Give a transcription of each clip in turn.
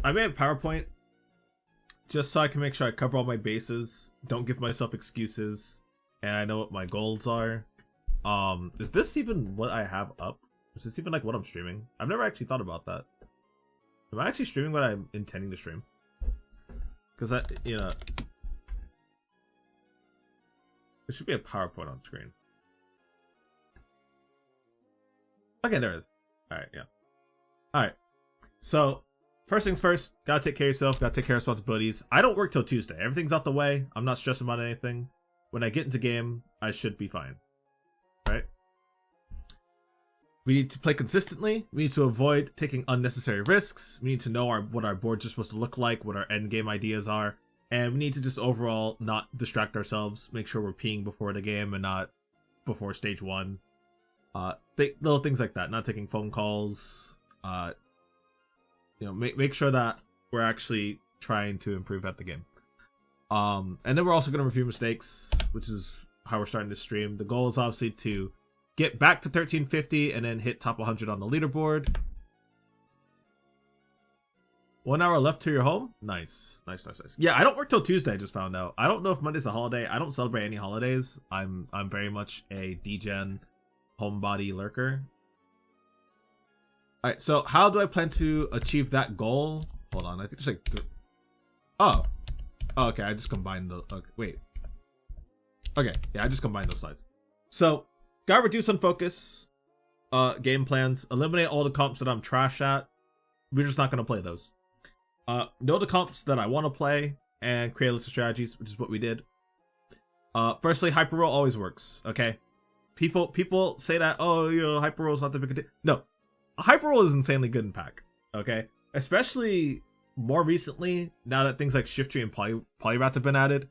I made a PowerPoint just so I can make sure I cover all my bases, don't give myself excuses, and I know what my goals are. Is this even what I have up? Is this even like what I'm streaming? I've never actually thought about that. Am I actually streaming what I'm intending to stream? Because that, you know, there should be a PowerPoint on screen. Okay, there is. Alright, yeah. Alright. So, first things first, gotta take care of yourself, gotta take care of responsibilities. I don't work till Tuesday. Everything's out the way. I'm not stressing about anything. When I get into game, I should be fine. Right? We need to play consistently. We need to avoid taking unnecessary risks. We need to know what our boards are supposed to look like, what our end game ideas are. And we need to just overall not distract ourselves. Make sure we're peeing before the game and not before stage 1. Little things like that. Not taking phone calls. You know, make sure that we're actually trying to improve at the game. And then we're also going to review mistakes, which is how we're starting to stream. The goal is obviously to get back to 1350 and then hit top 100 on the leaderboard. 1 hour left to your home. Nice. Yeah, I don't work till Tuesday. I just found out. I don't know if Monday's a holiday. I don't celebrate any holidays. I'm very much a degen homebody lurker. All right, so how do I plan to achieve that goal? Hold on, I think there's like oh, okay. I just combined the. Okay, wait. Okay, yeah, I just combined those slides. So, gotta reduce on focus, game plans, eliminate all the comps that I'm trash at. We're just not gonna play those. Know the comps that I want to play and create a list of strategies, which is what we did. Firstly, hyper roll always works. Okay, people say that, oh, you know, hyper roll is not the big deal. No, a hyper roll is insanely good in pack. Okay, especially more recently, now that things like shift tree and polyrath have been added,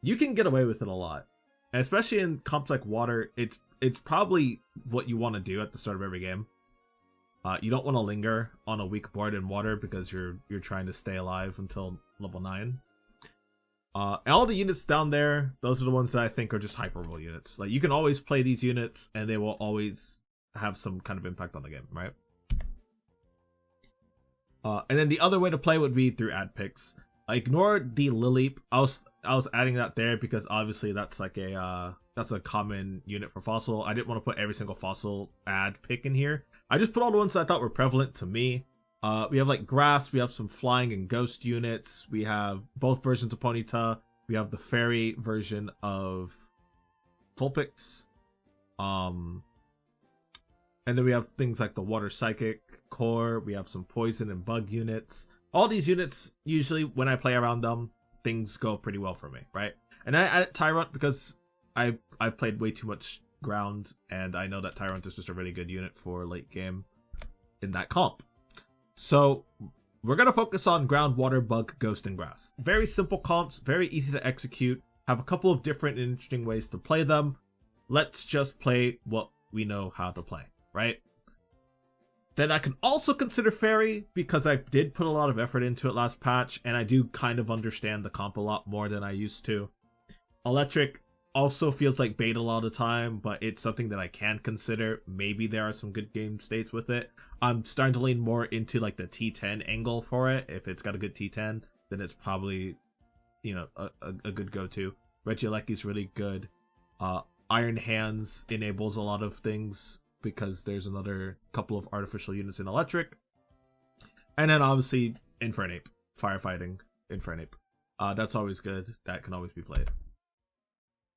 you can get away with it a lot. And especially in comps like water, it's probably what you want to do at the start of every game. You don't want to linger on a weak board in water because you're trying to stay alive until level 9. All the units down there, those are the ones that I think are just hyper roll units. Like, you can always play these units and they will always have some kind of impact on the game, right? And then the other way to play would be through ad picks. Ignore the Lilleep. I was adding that there because obviously that's like that's a common unit for fossil. I didn't want to put every single fossil ad pick in here. I just put all the ones that I thought were prevalent to me. We have like grass, we have some flying and ghost units, we have both versions of Ponyta, we have the fairy version of Vulpix, and then we have things like the water psychic core, we have some poison and bug units. All these units, usually when I play around them, things go pretty well for me, right? And I added Tyrant because I've played way too much ground, and I know that Tyrant is just a really good unit for late game in that comp. So we're going to focus on ground, water, bug, ghost, and grass. Very simple comps, very easy to execute, have a couple of different and interesting ways to play them. Let's just play what we know how to play, right? Then I can also consider fairy because I did put a lot of effort into it last patch, and I do kind of understand the comp a lot more than I used to. Electric also feels like bait a lot of the time, but it's something that I can consider. Maybe there are some good game states with it. I'm starting to lean more into like the T10 angle for it. If it's got a good T10, then it's probably, you know, a good go-to. Regieleki's really good. Iron Hands enables a lot of things because there's another couple of artificial units in electric. And then obviously Infernape, firefighting Infernape. That's always good. That can always be played.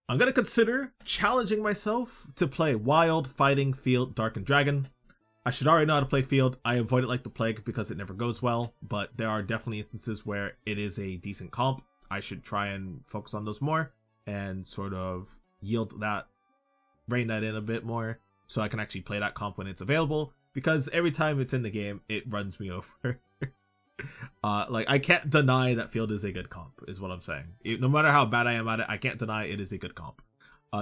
I'm going to consider challenging myself to play Wild, Fighting, Field, Dark, and Dragon. I should already know how to play Field. I avoid it like the plague because it never goes well, but there are definitely instances where it is a decent comp. I should try and focus on those more and sort of yield that, rein that in a bit more so I can actually play that comp when it's available, because every time it's in the game, it runs me over. Like, I can't deny that Field is a good comp, is what I'm saying. No matter how bad I am at it, I can't deny it is a good comp.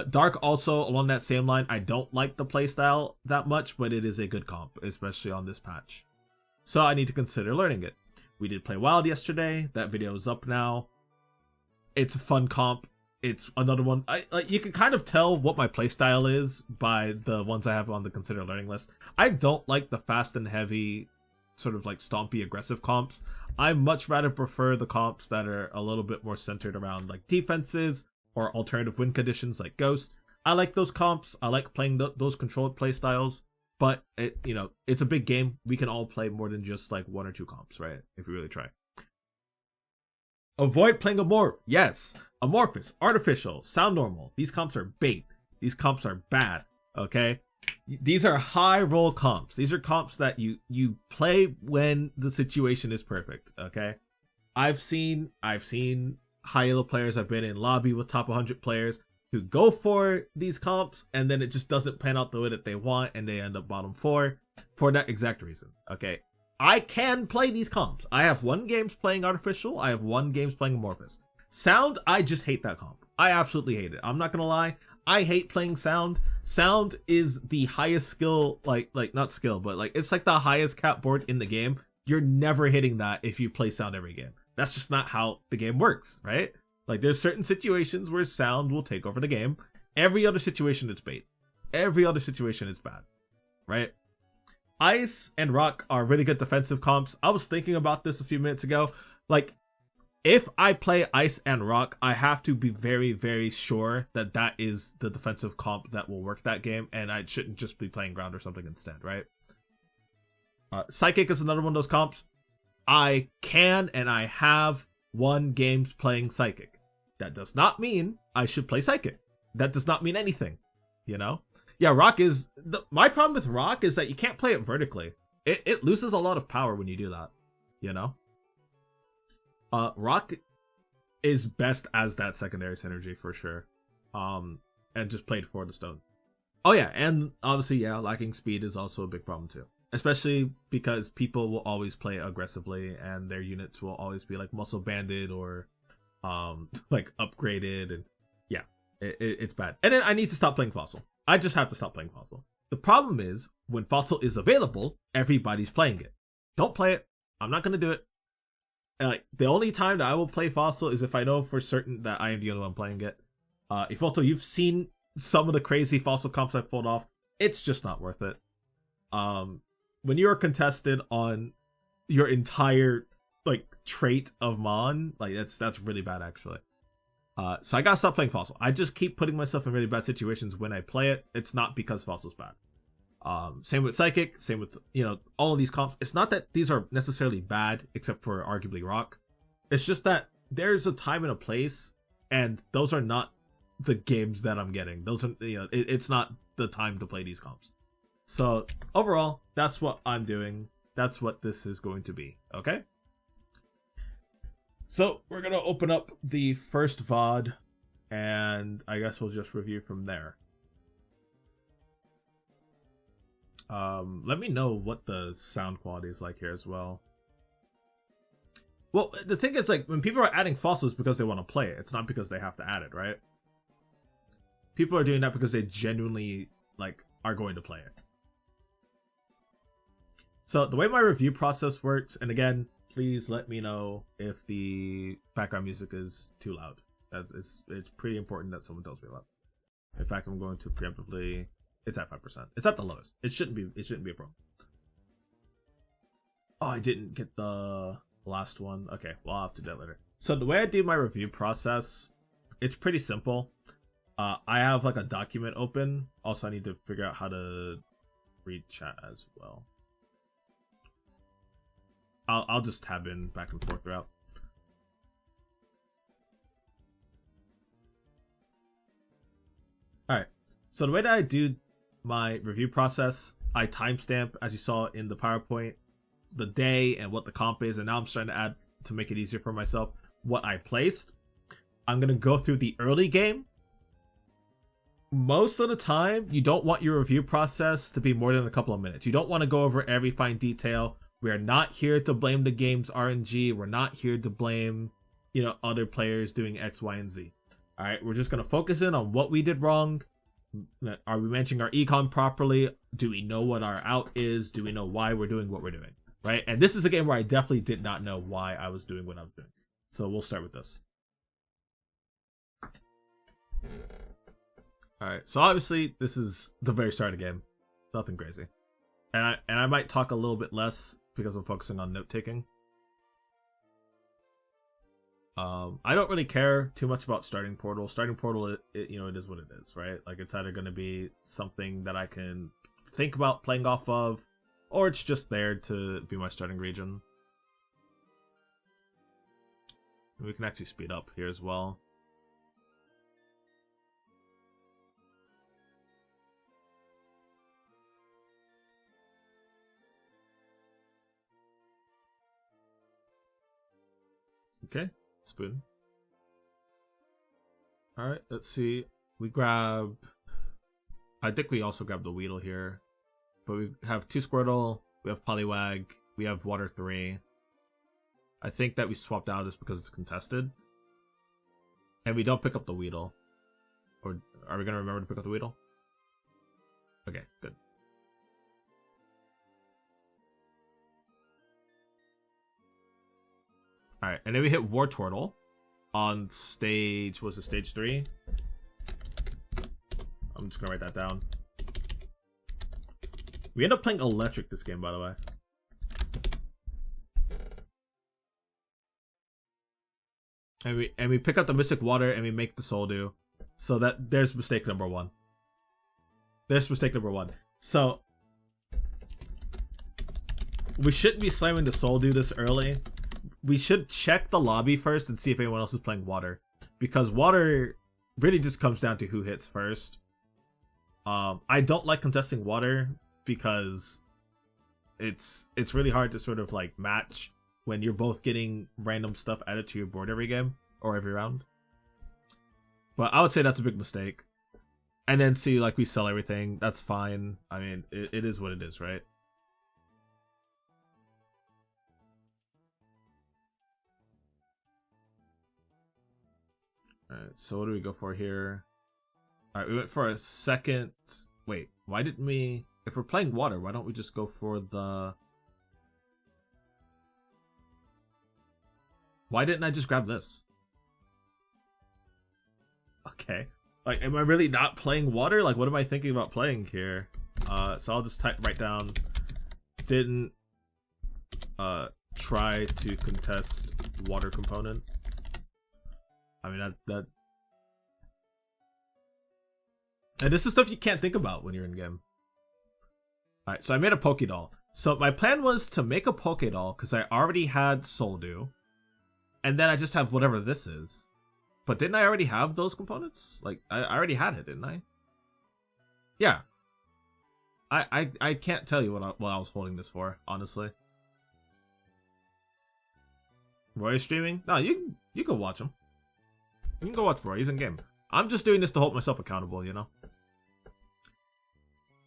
Dark also, along that same line, I don't like the playstyle that much, but it is a good comp, especially on this patch. So I need to consider learning it. We did play Wild yesterday. That video is up now. It's a fun comp. It's another one. You can kind of tell what my playstyle is by the ones I have on the consider learning list. I don't like the fast and heavy sort of like stompy aggressive comps. I much rather prefer the comps that are a little bit more centered around like defenses or alternative win conditions like Ghost. I like those comps. I like playing those controlled play styles. But it's a big game. We can all play more than just like 1 or 2 comps, right? If we really try. Avoid playing a morph. Yes, amorphous, artificial, sound normal. These comps are bait. These comps are bad. Okay, these are high roll comps. These are comps that you play when the situation is perfect. Okay, I've seen high elo players. I've been in lobby with top 100 players who go for these comps, and then it just doesn't pan out the way that they want, and they end up bottom 4 for that exact reason. Okay, I can play these comps. I have 1 games playing artificial. I have 1 games playing amorphous. Sound, I just hate that comp. I absolutely hate it. I'm not gonna lie. I hate playing sound. Sound is the highest skill, like not skill, but like it's like the highest cap board in the game. You're never hitting that if you play sound every game. That's just not how the game works, right? Like there's certain situations where sound will take over the game. Every other situation it's bait. Every other situation it's bad, right? Ice and rock are really good defensive comps. I was thinking about this a few minutes ago. Like if I play ice and rock, I have to be very, very sure that that is the defensive comp that will work that game, and I shouldn't just be playing ground or something instead, right? Psychic is another one of those comps. I can and I have 1 games playing Psychic. That does not mean I should play Psychic. That does not mean anything, you know? Yeah, Rock is... my problem with Rock is that you can't play it vertically. It loses a lot of power when you do that, you know? Rock is best as that secondary synergy for sure. And just played for the stone. Oh yeah, and obviously, yeah, lacking speed is also a big problem too. Especially because people will always play aggressively and their units will always be like muscle banded or like upgraded, and yeah, it's bad. And then I need to stop playing Fossil. I just have to stop playing Fossil. The problem is when Fossil is available, everybody's playing it. Don't play it. I'm not gonna do it. Like the only time that I will play Fossil is if I know for certain that I am the only one playing it. If also you've seen some of the crazy Fossil comps I've pulled off, it's just not worth it. When you are contested on your entire like trait of Mon, like that's really bad actually. So I gotta stop playing Fossil. I just keep putting myself in really bad situations when I play it. It's not because Fossil's bad. Same with Psychic, same with, all of these comps. It's not that these are necessarily bad, except for arguably Rock. It's just that there's a time and a place, and those are not the games that I'm getting. Those are, it's not the time to play these comps. So overall, that's what I'm doing. That's what this is going to be, okay? So we're gonna open up the first VOD, and I guess we'll just review from there. Let me know what the sound quality is like here as well. Well, the thing is, like, when people are adding fossils because they want to play it, it's not because they have to add it, right? People are doing that because they genuinely, like, are going to play it. So the way my review process works, and again, please let me know if the background music is too loud. It's pretty important that someone tells me about. In fact, I'm going to preemptively... It's at 5%. It's at the lowest. It shouldn't be a problem. Oh, I didn't get the last one. Okay, well, I'll have to do that later. So the way I do my review process, it's pretty simple. I have like a document open. Also, I need to figure out how to read chat as well. I'll just tab in back and forth throughout. All right. So the way that I do my review process, I timestamp, as you saw in the PowerPoint, the day and what the comp is, and now I'm starting to add, to make it easier for myself, what I placed. I'm going to go through the early game. Most of the time, you don't want your review process to be more than a couple of minutes. You don't want to go over every fine detail. We are not here to blame the game's RNG. We're not here to blame, other players doing X, Y, and Z. All right, we're just going to focus in on what we did wrong. Are we managing our econ properly? Do we know what our out is? Do we know why we're doing what we're doing? Right? And this is a game where I definitely did not know why I was doing what I was doing. So we'll start with this. Alright, so obviously this is the very start of the game. Nothing crazy. And I might talk a little bit less because I'm focusing on note taking. I don't really care too much about starting portal. Starting portal, it you know, it is what it is, right? Like, it's either going to be something that I can think about playing off of, or it's just there to be my starting region. We can actually speed up here as well. Okay, spoon. Alright, let's see. We grab... I think we also grab the Weedle here. But we have 2 Squirtle, we have Poliwag, we have Water 3. I think that we swapped out just because it's contested. And we don't pick up the Weedle. Or are we going to remember to pick up the Weedle? Okay, good. Alright, and then we hit Wartortle on stage, was it stage 3? I'm just gonna write that down. We end up playing Electric this game, by the way. And we pick up the Mystic Water and we make the Soldew. So that there's mistake number 1. There's mistake number 1. So we shouldn't be slamming the Soldew this early. We should check the lobby first and see if anyone else is playing Water, because Water really just comes down to who hits first. I don't like contesting Water because it's really hard to sort of like match when you're both getting random stuff added to your board every game or every round. But I would say that's a big mistake. And then see, like, we sell everything. That's fine. I mean, it is what it is, right? Alright, so what do we go for here? Alright, we went for a second... Wait, why didn't we... If we're playing Water, why don't we just go for the... Why didn't I just grab this? Okay. Like, am I really not playing Water? Like, what am I thinking about playing here? So I'll just write down... Didn't... try to contest Water component. I mean, that... And this is stuff you can't think about when you're in game. Alright, so I made a Pokédoll. So my plan was to make a Pokédoll because I already had Soldew. And then I just have whatever this is. But didn't I already have those components? Like, I already had it, didn't I? Yeah. I can't tell you what I was holding this for, honestly. Roy streaming? No, you can watch him. You can go watch Roy, he's in game. I'm just doing this to hold myself accountable, you know?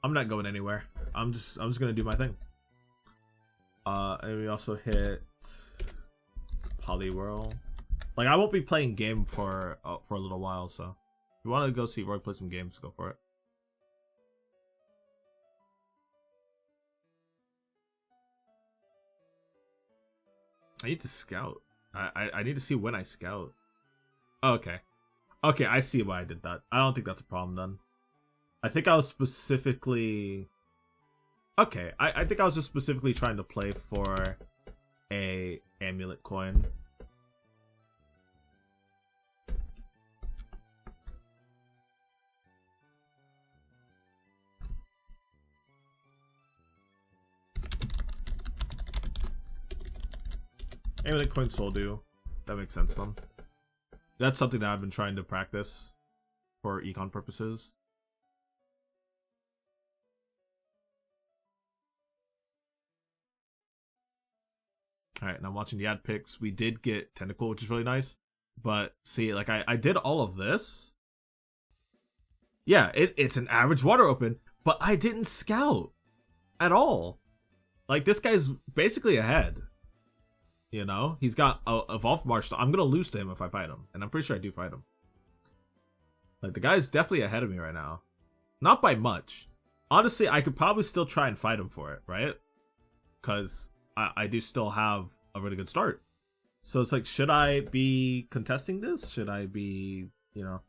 I'm not going anywhere. I'm just gonna do my thing. And we also hit Poliwhirl. Like, I won't be playing game for a little while, so if you want to go see Roy play some games, go for it. I need to scout. I need to see when I scout. Oh, okay. Okay, I see why I did that. I don't think that's a problem then. I think I was specifically... Okay, I think I was just specifically trying to play for a amulet coin. Amulet coin Soldew. That makes sense then. That's something that I've been trying to practice for econ purposes. Alright, and I'm watching the ad picks. We did get Tentacle, which is really nice. But see, like, I did all of this. Yeah, it's an average Water Open, but I didn't scout at all. Like, this guy's basically ahead. You know? He's got a Evolved Marshall. I'm gonna lose to him if I fight him. And I'm pretty sure I do fight him. Like, the guy's definitely ahead of me right now. Not by much. Honestly, I could probably still try and fight him for it, right? Because I do still have a really good start. So it's like, should I be contesting this? Should I be, you know,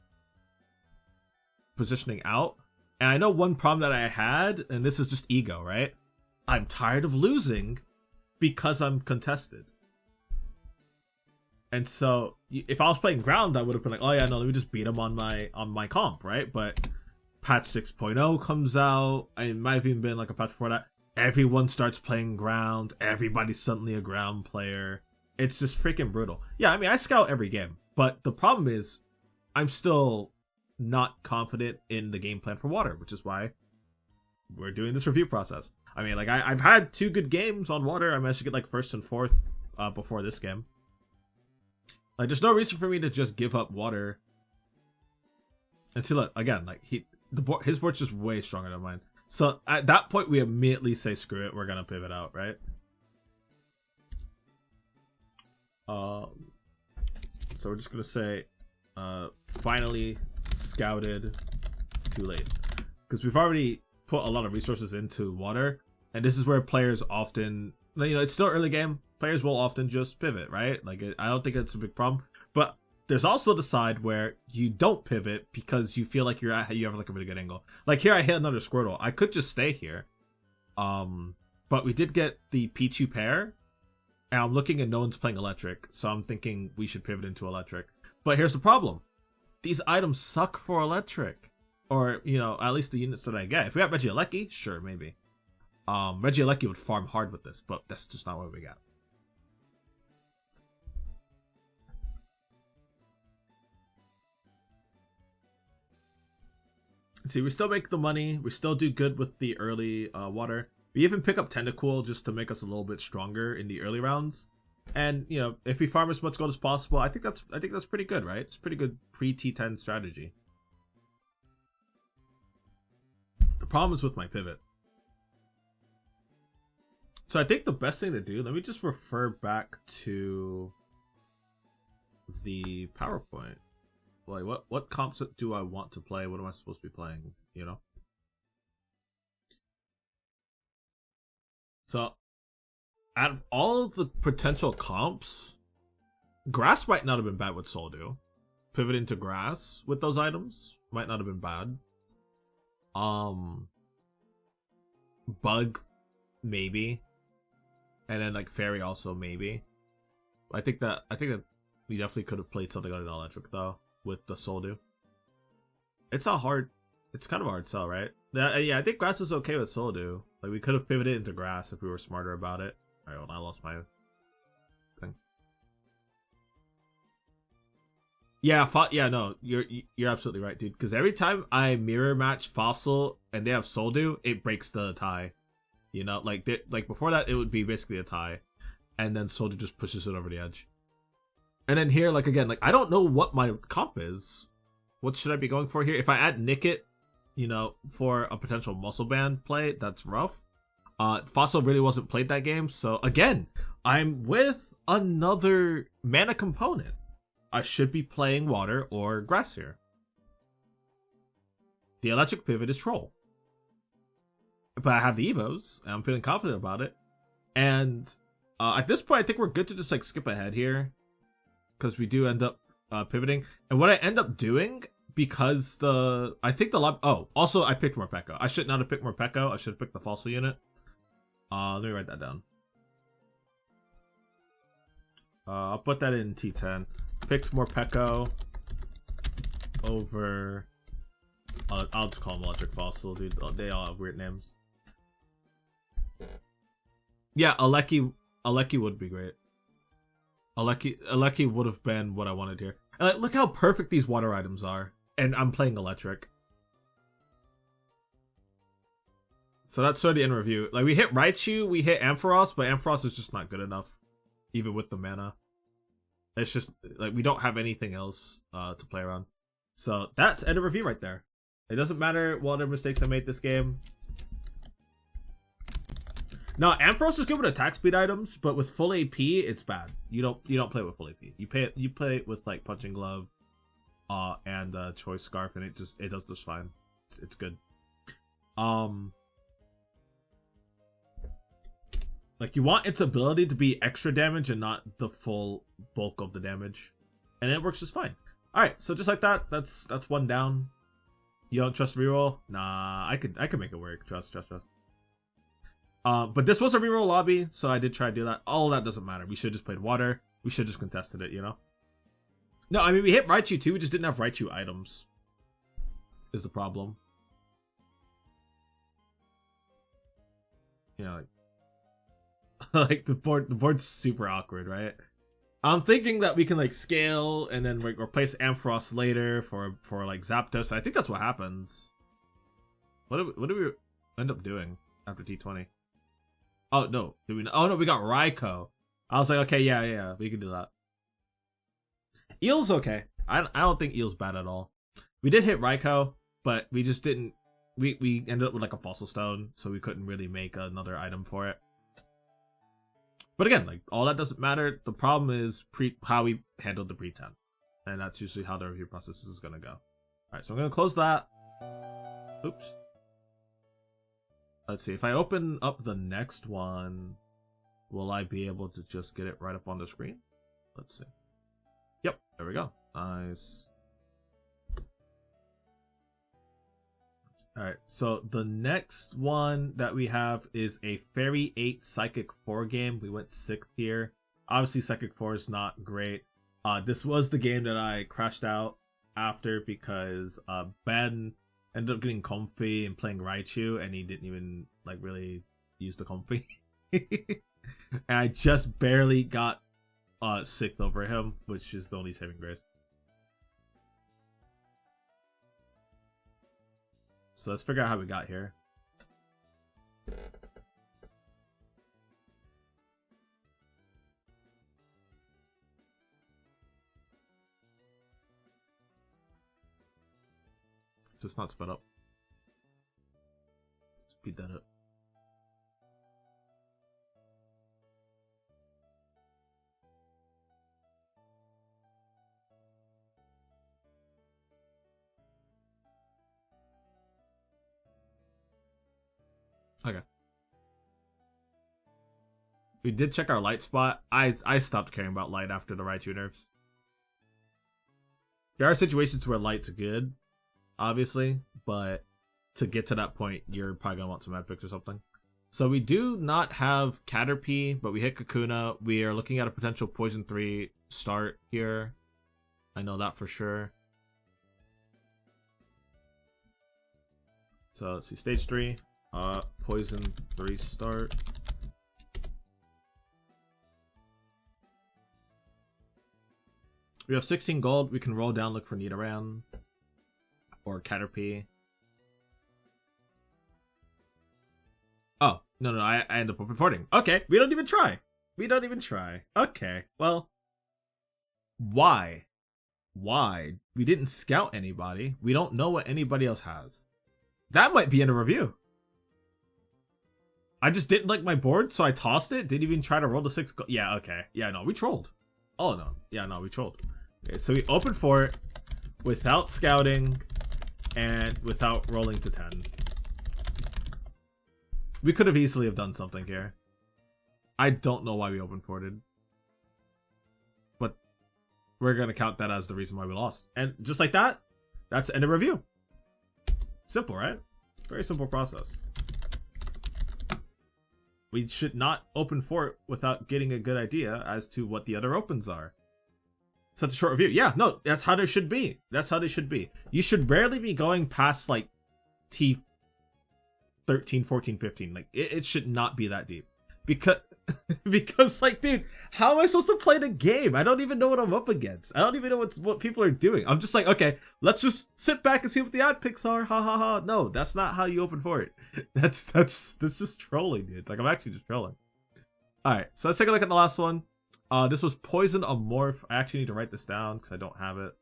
positioning out? And I know one problem that I had, and this is just ego, right? I'm tired of losing because I'm contested. And so if I was playing ground, I would have been like, oh yeah, no, let me just beat him on my comp, right? But patch 6.0 comes out. It might have even been like a patch before that. Everyone starts playing ground. Everybody's suddenly a ground player. It's just freaking brutal. Yeah, I mean, I scout every game, but the problem is I'm still not confident in the game plan for water, which is why we're doing this review process. I mean, like, I've had 2 good games on water. I managed to get like 1st and 4th before this game. Like, there's no reason for me to just give up water. And see, look, again, like, his board's just way stronger than mine. So at that point, we immediately say, screw it, we're gonna pivot out, right? So we're just gonna say, finally scouted, too late. Because we've already put a lot of resources into water, and this is where players often, you know, it's still early game, players will often just pivot, right? Like, I don't think it's a big problem, but there's also the side where you don't pivot because you feel like you have like a really good angle. Like here, I hit another Squirtle. I could just stay here, but we did get the Pichu pair, and I'm looking and no one's playing electric, so I'm thinking we should pivot into electric. But here's the problem: these items suck for electric, or you know, at least the units that I get. If we got Regieleki, sure, maybe. Regieleki would farm hard with this, but that's just not what we got. See, we still make the money. We still do good with the early water. We even pick up Tentacool just to make us a little bit stronger in the early rounds. And you know, if we farm as much gold as possible, I think that's pretty good, right? It's pretty good pre-T10 strategy. The problem is with my pivot. So I think the best thing to do, let me just refer back to the PowerPoint. Like, what comps do I want to play? What am I supposed to be playing, you know? So, out of all of the potential comps, Grass might not have been bad with Soldew. Pivoting to Grass with those items might not have been bad. Bug, maybe. And then, like, Fairy also, maybe. I think that we definitely could have played something on an electric, though, with the Soldew. It's not hard. It's kind of a hard sell, right? Yeah, I think Grass is okay with Soldew. Like, we could have pivoted into Grass if we were smarter about it. Alright, well, I lost my thing. Yeah, no, you're absolutely right, dude. Because every time I mirror match Fossil and they have Soldew, it breaks the tie. You know, like before that, it would be basically a tie, and then Soldew just pushes it over the edge. And then here, like, again, like, I don't know what my comp is. What should I be going for here? If I add Nickit, you know, for a potential muscle band play, that's rough. Fossil really wasn't played that game, so again, I'm with another mana component. I should be playing water or grass here. The electric pivot is Troll. But I have the Evos, and I'm feeling confident about it. And at this point, I think we're good to just, like, skip ahead here. Because we do end up pivoting. And what I end up doing, because also I picked Morpeko. I should not have picked Morpeko. I should have picked the Fossil unit. Let me write that down. I'll put that in T10. Picked Morpeko over... I'll just call them Electric Fossil, dude. They all have weird names. Yeah, Aleki would be great. Aleki would have been what I wanted here. And like, look how perfect these water items are. And I'm playing electric. So that's sort of the end review. Like, we hit Raichu, we hit Ampharos, but Ampharos is just not good enough. Even with the mana. It's just, like, we don't have anything else to play around. So that's end of review right there. It doesn't matter what other mistakes I made this game. Now, Ampharos is good with attack speed items, but with full AP, it's bad. You don't play with full AP. You play it with like Punching Glove, and Choice Scarf, and it does just fine. It's good. Like, you want its ability to be extra damage and not the full bulk of the damage, and it works just fine. All right, so just like that, that's one down. You don't trust reroll? Nah, I could make it work. Trust. But this was a reroll lobby, so I did try to do that. All that doesn't matter. We should just played water. We should just contested it, you know? No, I mean, we hit Raichu too. We just didn't have Raichu items. Is the problem. You know, like, like the board's super awkward, right? I'm thinking that we can like scale and then replace Ampharos later for like Zapdos. I think that's what happens. What do we end up doing after T20? Oh no, oh no, we got Raikou. I was like, okay, yeah, we can do that. Eel's okay. I don't think Eel's bad at all. We did hit Raikou, but we just didn't. We ended up with like a Fossil Stone, so we couldn't really make another item for it. But again, like all that doesn't matter. The problem is how we handled the pre-10, and that's usually how the review process is gonna go. All right, so I'm gonna close that. Oops. Let's see if I open up the next one, will I be able to just get it right up on the screen? Let's see. Yep, there we go. Nice. All right, so the next one that we have is a Fairy 8 Psychic 4 game. We went 6th here. Obviously, Psychic 4 is not great. This was the game that I crashed out after because Ben ended up getting comfy and playing Raichu, and he didn't even like really use the comfy. And I just barely got 6th over him, which is the only saving grace. So let's figure out how we got here. Just not sped up. Speed that up. Okay. We did check our light spot. I stopped caring about light after the Raichu nerfs. There are situations where light's good, obviously, but to get to that point, you're probably gonna want some epics or something. So we do not have Caterpie, but we hit Kakuna. We are looking at a potential Poison 3 start here. I know that for sure. So let's see, stage 3. Poison 3 start. We have 16 gold. We can roll down, look for Nidoran or Caterpie. Oh, no, I end up open forting. Okay, we don't even try. We don't even try. Okay, well, why? Why? We didn't scout anybody. We don't know what anybody else has. That might be in a review. I just didn't like my board, so I tossed it. Didn't even try to roll the 6 gold. Yeah, okay. Yeah, no, we trolled. Oh, no. Yeah, no, we trolled. Okay, so we opened for it without scouting and without rolling to 10. We could have easily have done something here. I don't know why we open forted. But we're going to count that as the reason why we lost. And just like that, that's end of review. Simple, right? Very simple process. We should not open fort without getting a good idea as to what the other opens are. Such a short review. Yeah, no, that's how they should be. That's how they should be. You should rarely be going past like T 13, 14, 15. Like it should not be that deep. Because like, dude, how am I supposed to play the game? I don't even know what I'm up against. I don't even know what people are doing. I'm just like, okay, let's just sit back and see what the ad picks are. Ha ha ha. No, that's not how you open for it. That's just trolling, dude. Like I'm actually just trolling. All right, so let's take a look at the last one. This was Poison Amorph. I actually need to write this down because I don't have it.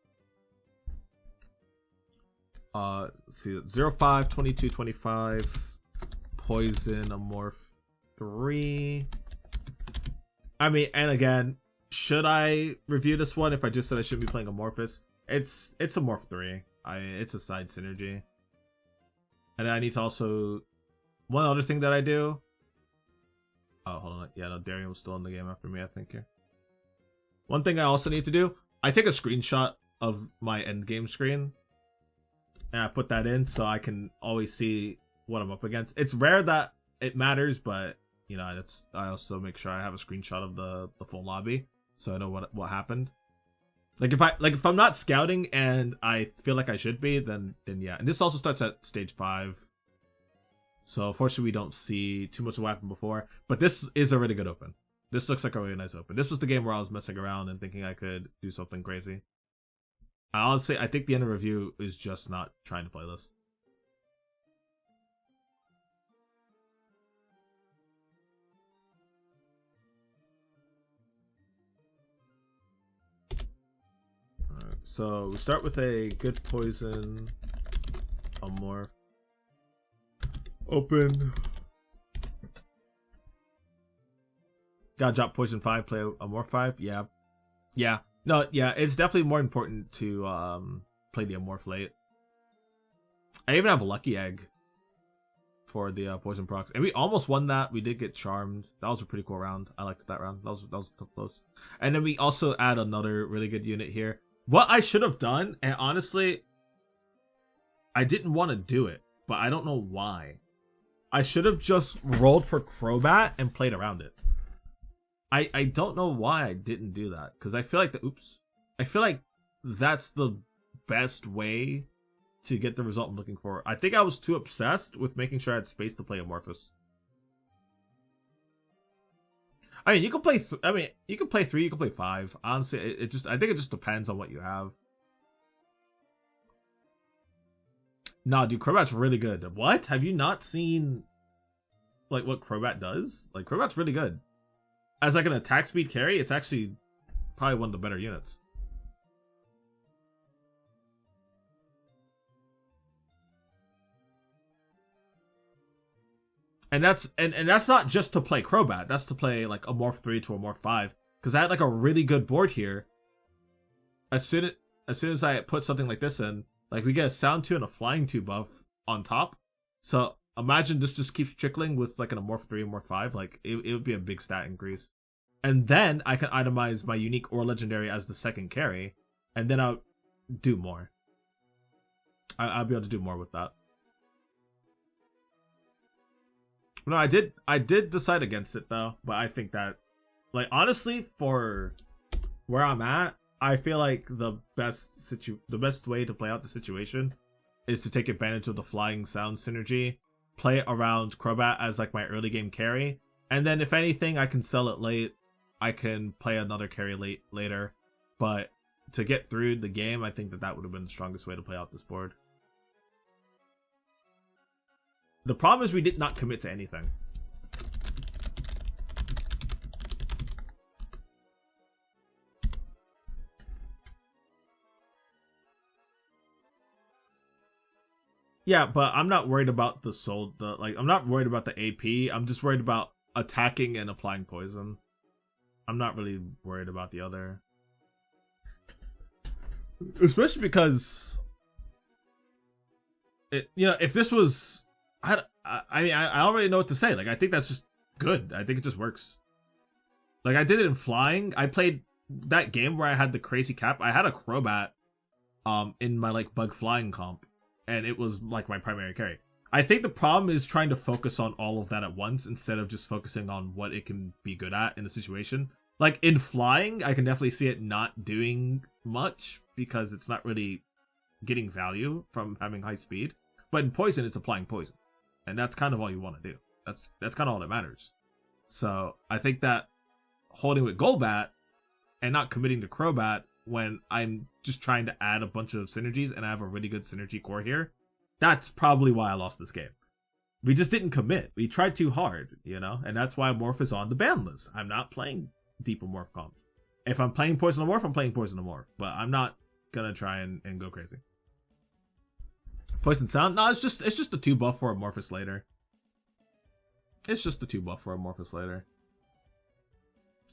Let's see, 05, 22, 25. Poison Amorph 3. I mean, and again, should I review this one if I just said I shouldn't be playing Amorphous? It's Amorph 3. It's a side synergy. And I need to also... One other thing that I do... Oh, hold on. Yeah, no, Darian was still in the game after me, I think, here. One thing I also need to do, I take a screenshot of my end game screen. And I put that in so I can always see what I'm up against. It's rare that it matters, but you know, it's I also make sure I have a screenshot of the full lobby so I know what happened. Like if I'm not scouting and I feel like I should be, then yeah. And this also starts at stage 5. So unfortunately we don't see too much of what happened before. But this is a really good open. This looks like a really nice open. This was the game where I was messing around and thinking I could do something crazy. Honestly, I think the end of review is just not trying to play this. Alright, so we start with a good poison. A morph. Open. Gotta drop poison 5, play a morph 5. Yeah. Yeah. No, yeah, it's definitely more important to play the Amorph late. I even have a Lucky Egg for the Poison procs. And we almost won that. We did get Charmed. That was a pretty cool round. I liked that round. That was close. And then we also add another really good unit here. What I should have done, and honestly, I didn't want to do it, but I don't know why. I should have just rolled for Crobat and played around it. I don't know why I didn't do that, because I feel like I feel like that's the best way to get the result I'm looking for. I think I was too obsessed with making sure I had space to play Amorphous. I mean, you can play. You can play 3, you can play 5. Honestly, I think it just depends on what you have. Nah, dude, Crobat's really good. What? Have you not seen like what Crobat does? Like Crobat's really good. As like an attack speed carry, it's actually probably one of the better units. And that's not just to play Crobat. That's to play like a Morph 3 to a Morph 5. Because I had like a really good board here. As soon as I put something like this in, like we get a Sound 2 and a Flying 2 buff on top. So imagine this just keeps trickling with like an Morph 3 and Morph 5. Like it would be a big stat increase. And then I can itemize my unique or legendary as the second carry, and then I'll do more. I'll be able to do more with that. No, I did decide against it though, but I think that, like, honestly, for where I'm at, I feel like the best way to play out the situation is to take advantage of the flying sound synergy, play it around Crobat as like my early game carry, and then if anything, I can sell it late. I can play another carry later, but to get through the game, I think that would have been the strongest way to play out this board. The problem is we did not commit to anything. Yeah, but I'm not worried about I'm not worried about the AP. I'm just worried about attacking and applying poison. I'm not really worried about the other. Especially because if this was I mean I already know what to say. Like I think that's just good. I think it just works. Like I did it in flying. I played that game where I had the crazy cap. I had a Crobat in my like bug flying comp, and it was like my primary carry. I think the problem is trying to focus on all of that at once instead of just focusing on what it can be good at in the situation. Like in flying, I can definitely see it not doing much because it's not really getting value from having high speed. But in poison, it's applying poison, and that's kind of all you want to do. That's kind of all that matters. So I think that holding with Golbat and not committing to Crobat when I'm just trying to add a bunch of synergies and I have a really good synergy core here, that's probably why I lost this game. We just didn't commit. We tried too hard, and that's why Morph is on the ban list. I'm not playing Deep Morph comps. If I'm playing Poison Morph, I'm playing Poison Morph, but I'm not gonna try and go crazy. Poison Sound? No, it's just the 2 buff for Amorphous later. It's just the 2 buff for Amorphous later.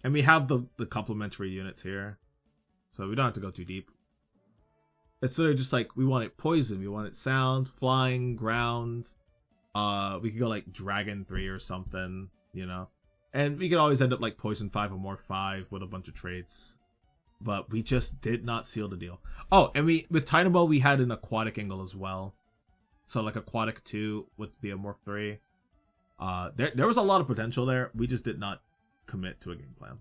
And we have the complementary units here, so we don't have to go too deep. It's literally just like we want it poison, we want it sound, flying, ground. We could go like Dragon 3 or something, And we could always end up like Poison 5 or Morph 5 with a bunch of traits. But we just did not seal the deal. Oh, and with Dynamo, we had an Aquatic angle as well. So like Aquatic 2 with the Morph 3. There was a lot of potential there. We just did not commit to a game plan,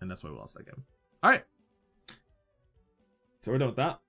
and that's why we lost that game. All right, so we're done with that.